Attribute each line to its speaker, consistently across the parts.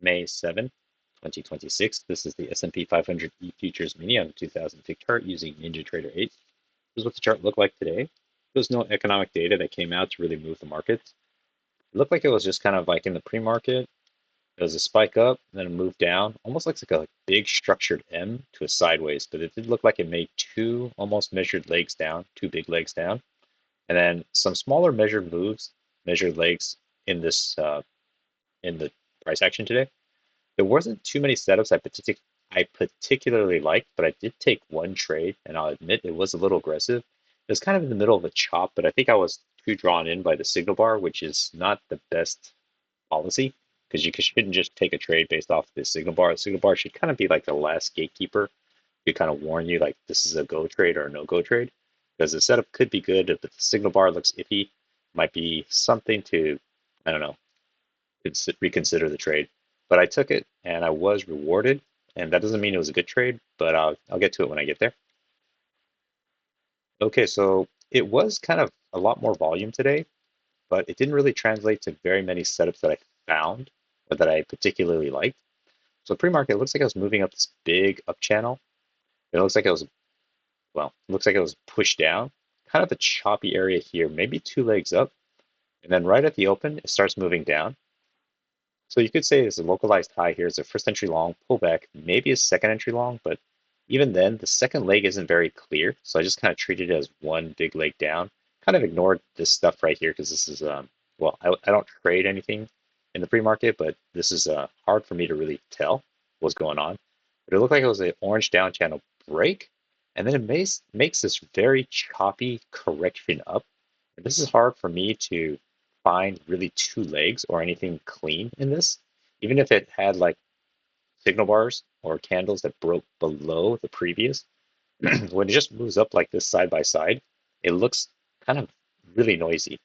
Speaker 1: May 7, 2026. This is the S&P 500 E-Futures Mini on the 2000 tick chart using NinjaTrader 8. This is what the chart looked like today. There's no economic data that came out to really move the markets. It looked like it was just kind of like in the pre-market. It was a spike up, then a move down, almost like a big structured M to a sideways, but it did look like it made two almost measured legs down, two big legs down, and then some smaller measured moves, measured legs in this in the price action today. There wasn't too many setups I particularly liked, but I did take one trade, and I'll admit it was a little aggressive. It was kind of in the middle of a chop, but I think I was too drawn in by the signal bar, which is not the best policy because you shouldn't just take a trade based off the signal bar. The signal bar should kind of be like the last gatekeeper to kind of warn you like this is a go trade or a no go trade because the setup could be good if the signal bar looks iffy, might be something to, I don't know, reconsider the trade. But I took it and I was rewarded, and that doesn't mean it was a good trade, but I'll get to it when I get there. Okay, so it was kind of a lot more volume today, but it didn't really translate to very many setups that I found or that I particularly liked. So pre-market, it looks like I was moving up this big up channel. It looks like it was, well, it looks like it was pushed down, kind of a choppy area here, maybe two legs up. And then right at the open, it starts moving down. So you could say it's a localized high here. It's a first entry long pullback, maybe a second entry long, but even then, the second leg isn't very clear. So I just kind of treated it as one big leg down. Kind of ignored this stuff right here because this is, well, I don't trade anything in the pre-market, but this is hard for me to really tell what's going on. But it looked like it was an orange down channel break, and then it makes this very choppy correction up. And this is hard for me to find really two legs or anything clean in this. Even if it had like signal bars or candles that broke below the previous, when it just moves up like this side by side, it looks kind of really noisy.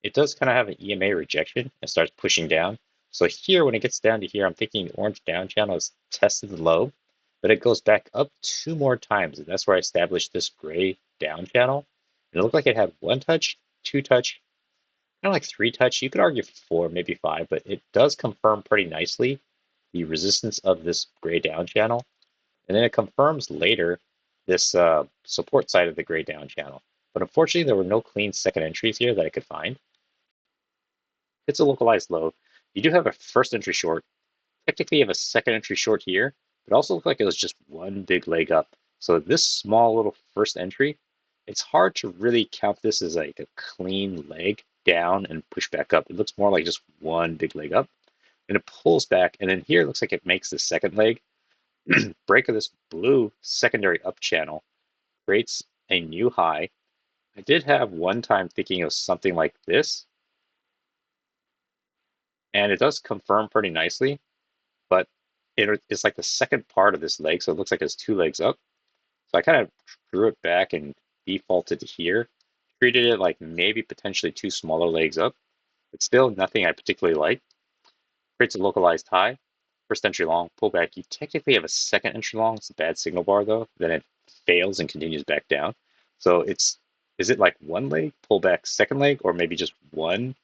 Speaker 1: It does kind of have an EMA rejection and starts pushing down. So here, when it gets down to here, I'm thinking the orange down channel is tested the low, but it goes back up two more times. And that's where I established this gray down channel. And it looked like it had one touch, two touch, kind of like three touch. You could argue four, maybe five, but it does confirm pretty nicely the resistance of this gray down channel. And then it confirms later this support side of the gray down channel. But unfortunately, there were no clean second entries here that I could find. It's a localized low. You do have a first entry short. Technically, you have a second entry short here, but also looked like it was just one big leg up. So this small little first entry, it's hard to really count this as like a clean leg down and push back up. It looks more like just one big leg up, and it pulls back. And then here it looks like it makes the second leg break of this blue secondary up channel, creates a new high. I did have one time thinking of something like this, and it does confirm pretty nicely, but it's like the second part of this leg, so it looks like it's two legs up. So I kind of drew it back and defaulted to here, treated it like maybe potentially two smaller legs up, but still nothing I particularly like. Creates a localized high, first entry long, pullback. You technically have a second entry long. It's a bad signal bar though. Then it fails and continues back down. So is it like one leg, pullback, second leg, or maybe just one?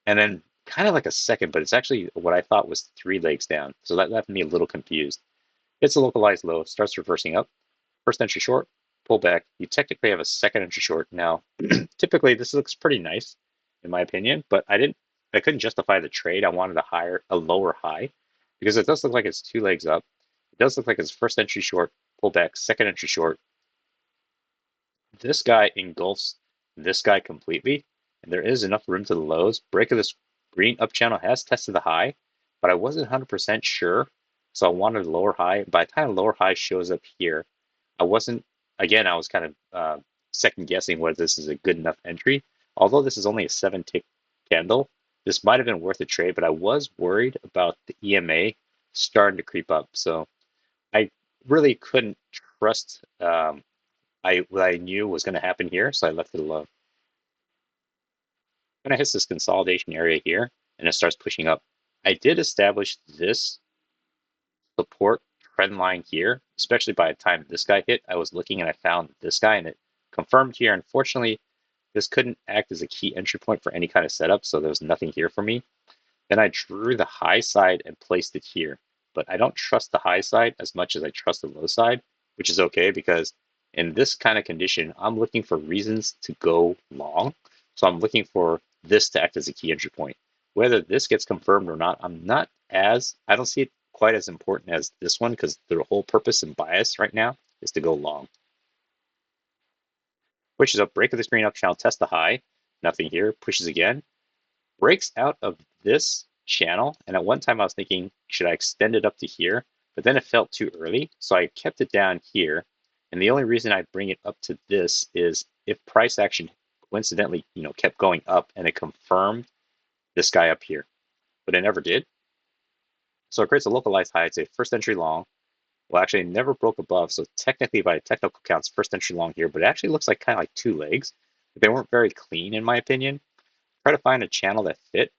Speaker 1: And then kind of like a second, but it's actually what I thought was three legs down. So that left me a little confused. It's a localized low, starts reversing up. First entry short, pull back. You technically have a second entry short. Now, typically this looks pretty nice in my opinion, but I couldn't justify the trade. I wanted a lower high because it does look like it's two legs up. It does look like it's first entry short, pull back, second entry short. This guy engulfs this guy completely, and there is enough room to the lows. Break of this green up channel has tested the high, but I wasn't 100% sure, so I wanted a lower high. By the time lower high shows up here, I wasn't, again, I was kind of second guessing whether this is a good enough entry. Although this is only a 7-tick candle, this might have been worth a trade, but I was worried about the EMA starting to creep up. So I really couldn't trust what I knew was going to happen here, so I left it alone. When I hit this consolidation area here and it starts pushing up, I did establish this support trend line here, especially by the time this guy hit. I was looking and I found this guy and it confirmed here. Unfortunately, this couldn't act as a key entry point for any kind of setup, so there was nothing here for me. Then I drew the high side and placed it here. But I don't trust the high side as much as I trust the low side, which is okay because in this kind of condition, I'm looking for reasons to go long. So I'm looking for this to act as a key entry point. Whether this gets confirmed or not, I don't see it quite as important as this one because the whole purpose and bias right now is to go long. Pushes up, break of the screen up channel, test the high, nothing here, pushes again, breaks out of this channel. And at one time I was thinking, should I extend it up to here? But then it felt too early. So I kept it down here. And the only reason I bring it up to this is if price action coincidentally, kept going up and it confirmed this guy up here, but it never did. So it creates a localized high. It's a first entry long. Well, actually, it never broke above. So technically, by technical counts, first entry long here, but it actually looks like kind of like two legs. But they weren't very clean, in my opinion. Try to find a channel that fit.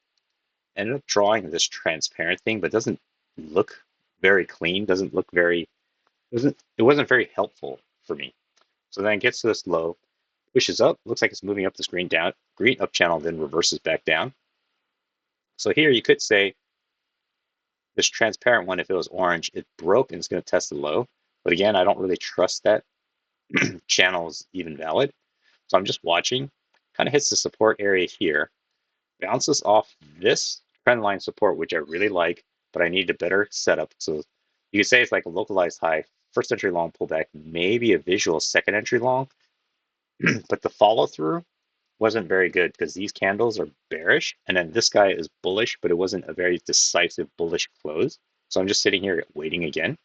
Speaker 1: Ended up drawing this transparent thing, but doesn't look very clean. Doesn't look very. It wasn't very helpful for me. So then it gets to this low, pushes up. Looks like it's moving up the screen down. Green up channel, then reverses back down. So here you could say this transparent one, if it was orange, it broke and it's going to test the low. But again, I don't really trust that channel is even valid. So I'm just watching, kind of hits the support area here, bounces off this trend line support, which I really like, but I need a better setup. So you could say it's like a localized high, first entry long pullback, maybe a visual second entry long, but the follow through wasn't very good because these candles are bearish and then this guy is bullish, but it wasn't a very decisive bullish close. So I'm just sitting here waiting again.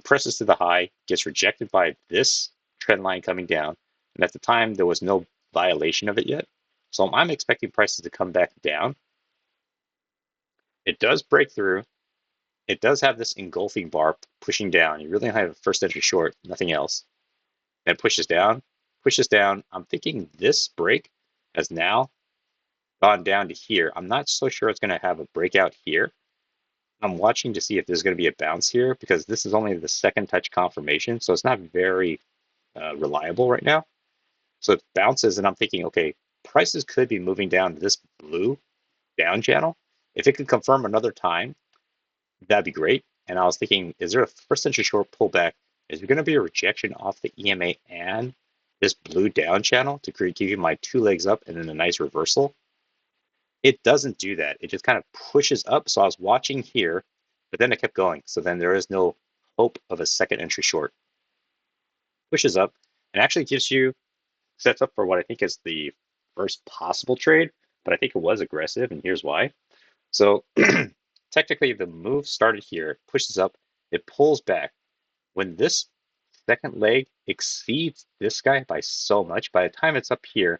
Speaker 1: Presses to the high, gets rejected by this trend line coming down. And at the time, there was no violation of it yet. So I'm expecting prices to come back down. It does break through. It does have this engulfing bar pushing down. You really have a first entry short, nothing else. Then pushes down, pushes down. I'm thinking this break has now gone down to here. I'm not so sure it's going to have a breakout here. I'm watching to see if there's going to be a bounce here because this is only the second touch confirmation. So it's not very reliable right now. So it bounces and I'm thinking, okay, prices could be moving down to this blue down channel. If it could confirm another time, that'd be great. And I was thinking, is there a first entry short pullback? Is there going to be a rejection off the EMA and this blue down channel to give you my two legs up and then a nice reversal? It doesn't do that. It just kind of pushes up. So I was watching here, but then it kept going. So then there is no hope of a second entry short. Pushes up and actually sets up for what I think is the first possible trade, but I think it was aggressive, and here's why. So technically the move started here, it pushes up, it pulls back. When this second leg exceeds this guy by so much, by the time it's up here,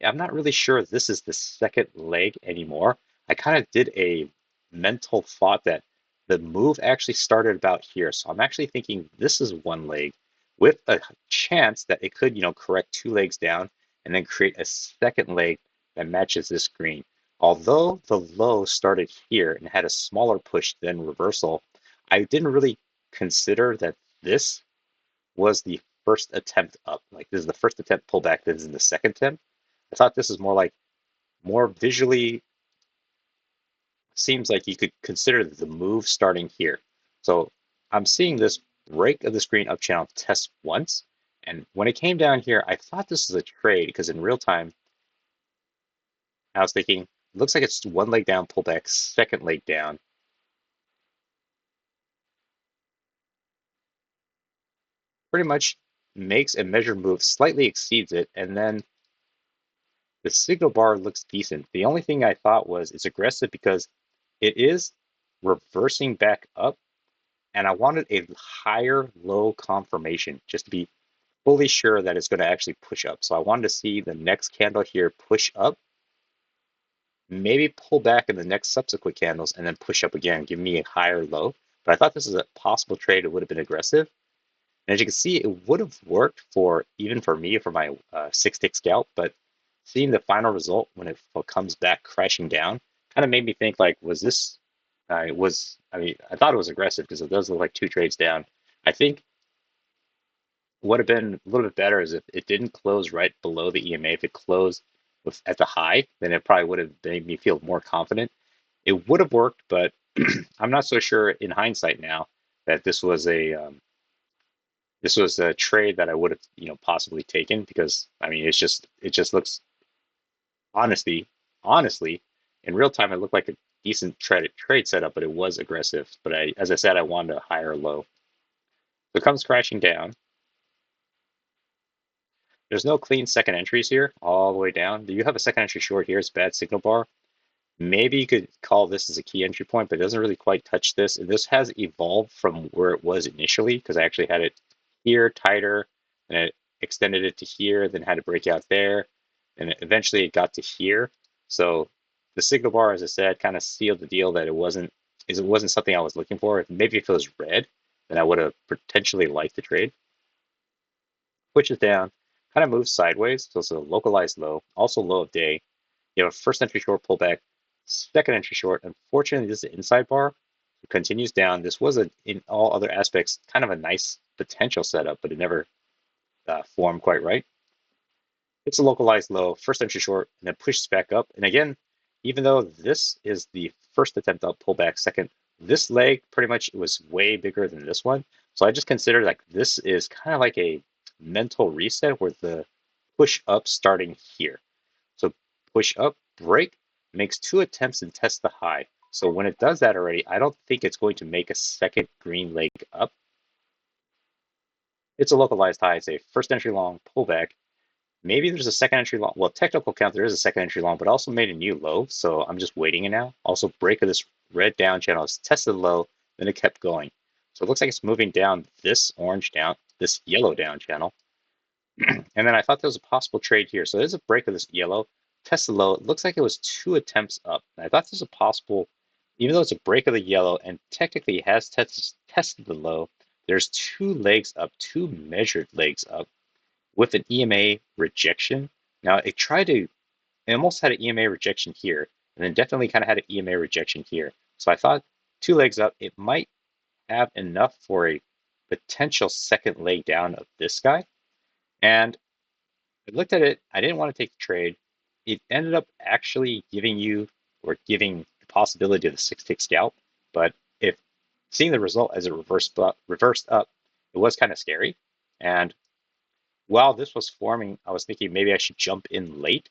Speaker 1: I'm not really sure this is the second leg anymore. I kind of did a mental thought that the move actually started about here. So I'm actually thinking this is one leg with a chance that it could, correct two legs down and then create a second leg that matches this green. Although the low started here and had a smaller push than reversal, I didn't really consider that this was the first attempt up. Like this is the first attempt pullback, this is the second attempt. I thought this is more visually seems like you could consider the move starting here. So I'm seeing this break of the screen up channel test once. And when it came down here, I thought this was a trade because in real time, I was thinking, looks like it's one leg down, pullback, second leg down. Pretty much makes a measured move, slightly exceeds it, and then the signal bar looks decent. The only thing I thought was it's aggressive because it is reversing back up, and I wanted a higher low confirmation just to be fully sure that it's going to actually push up. So I wanted to see the next candle here push up, maybe pull back in the next subsequent candles, and then push up again, give me a higher low. But I thought this is a possible trade. It would have been aggressive. And as you can see, it would have worked even for me for my 6-tick scalp, but seeing the final result when it comes back crashing down kind of made me think like, was this, I thought it was aggressive because it does look like two trades down. I think would have been a little bit better is if it didn't close right below the EMA. If it closed at the high, then it probably would have made me feel more confident. It would have worked, but I'm not so sure in hindsight now that this was a trade that I would have, possibly taken because I mean it just looks honestly honestly in real time it looked like a decent trade setup, but it was aggressive. But as I said, I wanted a higher low. So it comes crashing down. There's no clean second entries here all the way down. You have a second entry short here. It's bad signal bar. Maybe you could call this as a key entry point, but it doesn't really quite touch this. And this has evolved from where it was initially because I actually had it here tighter and it extended it to here, then had to break out there. And eventually it got to here. So the signal bar, as I said, kind of sealed the deal that it wasn't something I was looking for. Maybe if it was red, then I would have potentially liked the trade. Pushes down, kind of moves sideways. So it's a localized low, also low of day. You have a first entry short pullback, second entry short. Unfortunately, this is an inside bar. It continues down. This was in all other aspects, kind of a nice potential setup, but it never formed quite right. It's a localized low, first entry short, and then pushes back up. And again, even though this is the first attempt up pullback, second, this leg pretty much was way bigger than this one. So I just consider like this is kind of like a mental reset where the push up starting here. So push up, break, makes two attempts and tests the high. So when it does that already, I don't think it's going to make a second green leg up. It's a localized high. It's a first entry long pullback. Maybe there's a second entry long. Well, technical count, there is a second entry long, but also made a new low. So I'm just waiting it now. Also, break of this red down channel is tested low, then it kept going. So it looks like it's moving down this orange down, this yellow down channel. And then I thought there was a possible trade here. So there's a break of this yellow, tested low. It looks like it was two attempts up. And I thought there's a possible, even though it's a break of the yellow and technically it has tested the low, there's two legs up, two measured legs up with an EMA rejection. Now it almost had an EMA rejection here, and then definitely kind of had an EMA rejection here. So I thought two legs up, it might have enough for a potential second leg down of this guy. And I looked at it, I didn't want to take the trade. It ended up actually giving the possibility of the 6-tick scalp. But if seeing the result as it reversed up, it was kind of scary. And while this was forming, I was thinking maybe I should jump in late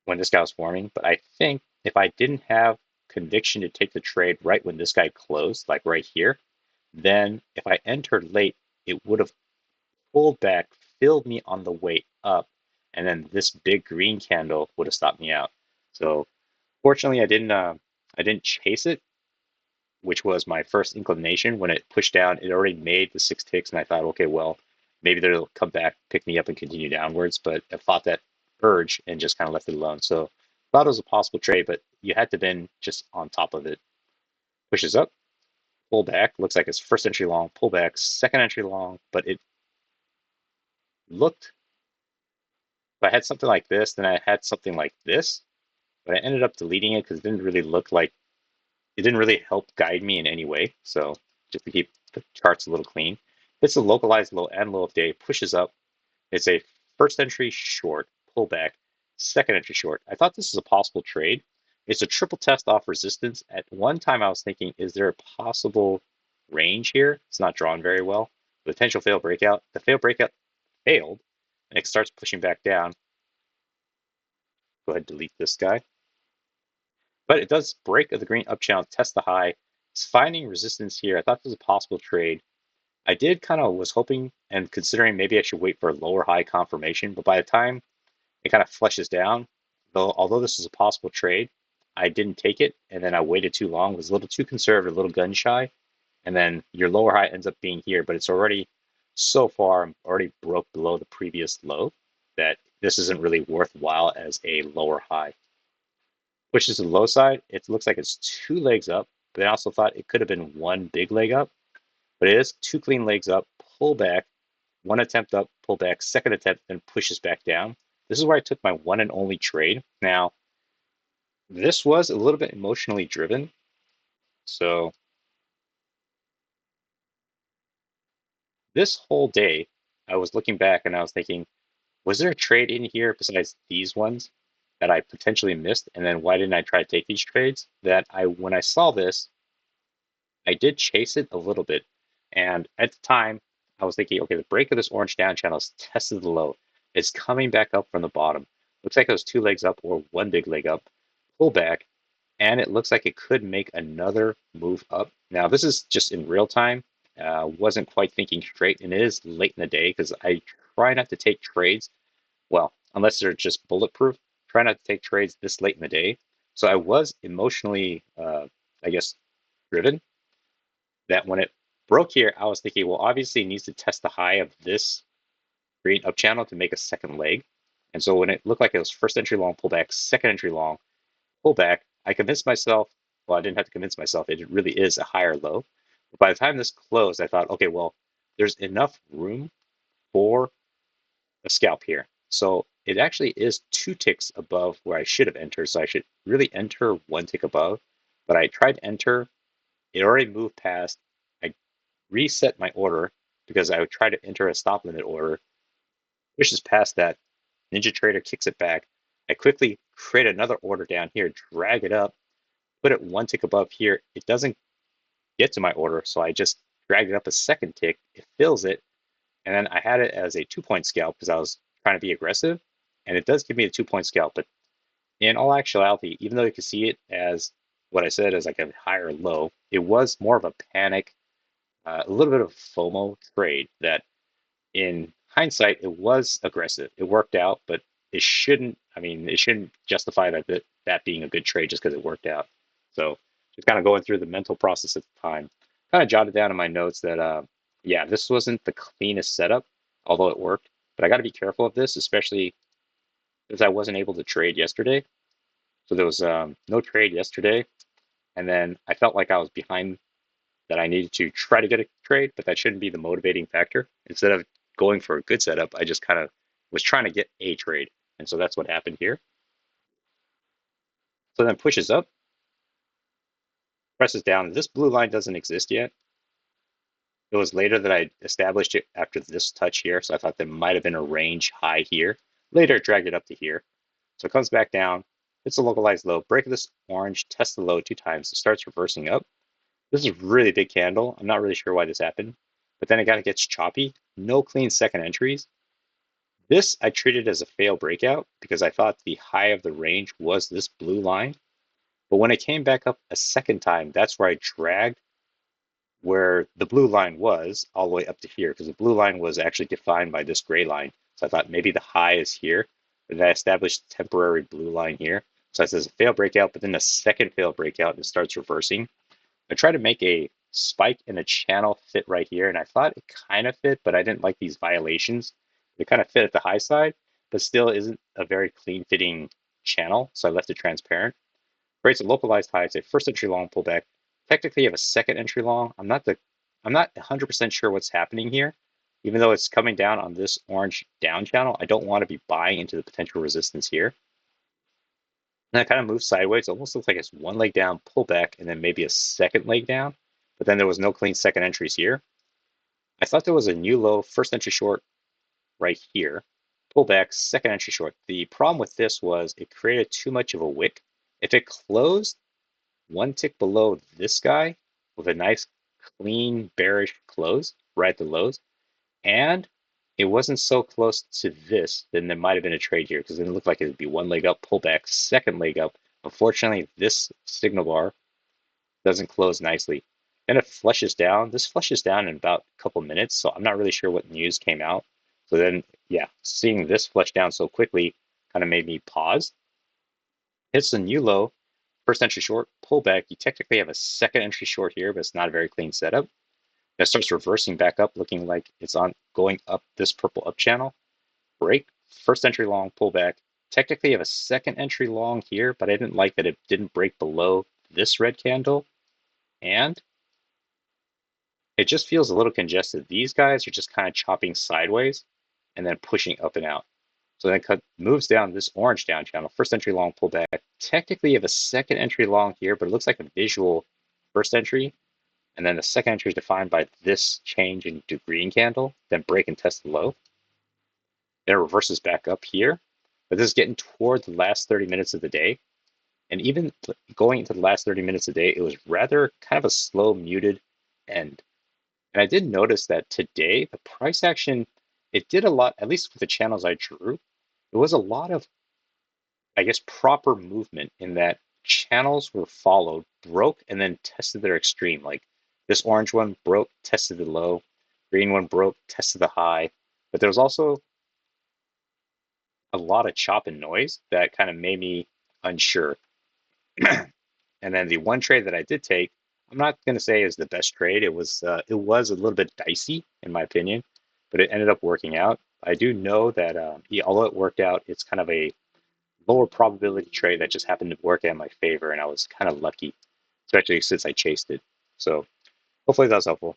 Speaker 1: when this guy was forming. But I think if I didn't have conviction to take the trade right when this guy closed, like right here, then if I entered late, it would have pulled back, filled me on the way up, and then this big green candle would have stopped me out. So fortunately, I didn't chase it, which was my first inclination. When it pushed down, it already made the 6 ticks, and I thought, okay, well, maybe they'll come back, pick me up, and continue downwards. But I fought that urge and just kind of left it alone. So thought it was a possible trade, but you had to been just on top of it. Pushes up, pull back. Looks like it's first entry long, pull back, second entry long, but it looked. If I had something like this, then I had something like this, but I ended up deleting it because it didn't really look like it didn't really help guide me in any way. So just to keep the charts a little clean, it's a localized low and low of day, pushes up. It's a first entry short, pullback, second entry short. I thought this was a possible trade. It's a triple test off resistance. At one time, I was thinking, is there a possible range here? It's not drawn very well. Potential fail breakout. The fail breakout failed, and it starts pushing back down. Go ahead and delete this guy. But it does break of the green up channel, test the high. It's finding resistance here. I thought this was a possible trade. I did kind of was hoping and considering maybe I should wait for a lower high confirmation, but by the time it kind of flushes down, although this is a possible trade, I didn't take it, and then I waited too long, was a little too conservative, a little gun shy, and then your lower high ends up being here, but it's already so far already broke below the previous low that this isn't really worthwhile as a lower high. Which is the low side, it looks like it's two legs up, but I also thought it could have been one big leg up, but it is two clean legs up, pull back, one attempt up, pull back, second attempt, then pushes back down. This is where I took my one and only trade. Now, this was a little bit emotionally driven. So this whole day, I was looking back and I was thinking, was there a trade in here besides these ones? that I potentially missed, and then why didn't I try to take these trades? That when I saw this, I did chase it a little bit, and at the time I was thinking, okay, the break of this orange down channel is tested the low. It's coming back up from the bottom. Looks like it was two legs up or one big leg up, pull back, and it looks like it could make another move up. Now this is just in real time. Wasn't quite thinking straight, and it is late in the day because I try not to take trades. Well, unless they're just bulletproof, try not to take trades this late in the day. So I was emotionally, I guess, driven that when it broke here, I was thinking, well, obviously it needs to test the high of this green up channel to make a second leg. And so when it looked like it was first entry long pullback, second entry long pullback, I convinced myself, well, I didn't have to convince myself, it really is a higher low. But by the time this closed, I thought, okay, well, there's enough room for a scalp here. So it actually is 2 ticks above where I should have entered. So I should really enter 1 tick above. But I tried to enter, it already moved past. I reset my order because I would try to enter a stop limit order, pushes past that. Ninja Trader kicks it back. I quickly create another order down here, drag it up, put it 1 tick above here. It doesn't get to my order, so I just drag it up a second tick. It fills it, and then I had it as a 2-point scalp because I was trying to be aggressive, and it does give me a 2-point scalp. But in all actuality, even though you can see it as what I said as like a higher low, it was more of a panic, a little bit of FOMO trade that in hindsight, it was aggressive. It worked out, but it shouldn't, I mean, it shouldn't justify that being a good trade just because it worked out. So just kind of going through the mental process at the time, kind of jotted down in my notes that, yeah, this wasn't the cleanest setup, although it worked. But I got to be careful of this, especially because I wasn't able to trade yesterday. So there was no trade yesterday. And then I felt like I was behind, that I needed to try to get a trade, but that shouldn't be the motivating factor. Instead of going for a good setup, I just kind of was trying to get a trade. And so that's what happened here. So then pushes up, presses down. This blue line doesn't exist yet. It was later that I established it after this touch here. So I thought there might have been a range high here. Later, it dragged it up to here. So it comes back down. It's a localized low. Break of this orange, test the low 2 times. It starts reversing up. This is a really big candle. I'm not really sure why this happened. But then it kind of gets choppy. No clean second entries. This I treated as a fail breakout because I thought the high of the range was this blue line. But when it came back up a second time, that's where I dragged where the blue line was all the way up to here because the blue line was actually defined by this gray line. So I thought maybe the high is here. But then I established a temporary blue line here. So it says a fail breakout, but then a second fail breakout and it starts reversing. I tried to make a spike in a channel fit right here, and I thought it kind of fit, but I didn't like these violations. It kind of fit at the high side, but still isn't a very clean fitting channel, so I left it transparent. Creates a localized high. It's a first entry long pullback. Technically, you have a second entry long. I'm not 100% sure what's happening here. Even though it's coming down on this orange down channel, I don't want to be buying into the potential resistance here. And it kind of moves sideways. It almost looks like it's one leg down, pull back, and then maybe a second leg down. But then there was no clean second entries here. I thought there was a new low, first entry short right here. Pull back, second entry short. The problem with this was it created too much of a wick. If it closed 1 tick below this guy with a nice clean bearish close right at the lows, and it wasn't so close to this, then there might have been a trade here because it looked like it would be 1 leg up, pull back, second leg up. Unfortunately, this signal bar doesn't close nicely. Then it flushes down. This flushes down in about a couple minutes, so I'm not really sure what news came out. So then, yeah, seeing this flush down so quickly kind of made me pause. Hits a new low, first entry short, pull back. You technically have a second entry short here, but it's not a very clean setup. It starts reversing back up, looking like it's on going up this purple up channel. Break, first entry long, pullback. Technically, you have a second entry long here, but I didn't like that it didn't break below this red candle. And it just feels a little congested. These guys are just kind of chopping sideways and then pushing up and out. So then it moves down this orange down channel, first entry long, pullback. Technically, you have a second entry long here, but it looks like a visual first entry. And then the second entry is defined by this change into green candle, then break and test the low. Then it reverses back up here. But this is getting toward the last 30 minutes of the day. And even going into the last 30 minutes of the day, it was rather kind of a slow, muted end. And I did notice that today, the price action, it did a lot, at least with the channels I drew, it was a lot of, I guess, proper movement in that channels were followed, broke, and then tested their extreme. Like this orange one broke, tested the low, green one broke, tested the high. But there was also a lot of chop and noise that kind of made me unsure. And then the one trade that I did take, I'm not going to say is the best trade. It was a little bit dicey in my opinion, but it ended up working out. I do know that although it worked out, it's kind of a lower probability trade that just happened to work out in my favor, and I was kind of lucky, especially since I chased it. So hopefully that was helpful.